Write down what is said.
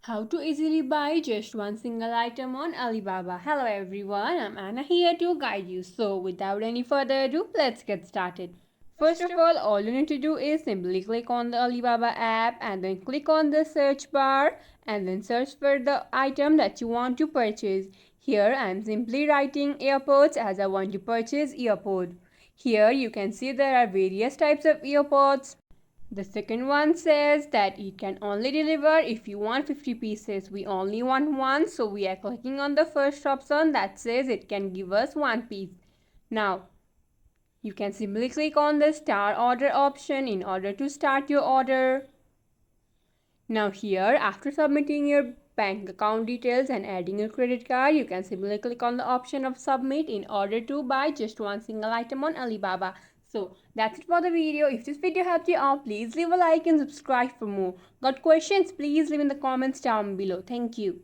How to easily buy just one single item on Alibaba. Hello everyone, I'm Anna here to guide you. So without any further ado, let's get started. First of all you need to do is simply click on the Alibaba app and then click on the search bar and then search for the item that you want to purchase. Here I'm simply writing earpods as I want to purchase earpod. Here you can see there are various types of earpods. The second one says that it can only deliver if you want 50 pieces. We only want one, so we are clicking on the first option that says it can give us one piece. Now, you can simply click on the start order option in order to start your order. Now here, after submitting your bank account details and adding your credit card, you can simply click on the option of submit in order to buy just one single item on Alibaba. So that's it for the video. If this video helped you out, please leave a like and subscribe for more. Got questions? Please leave in the comments down below. Thank you.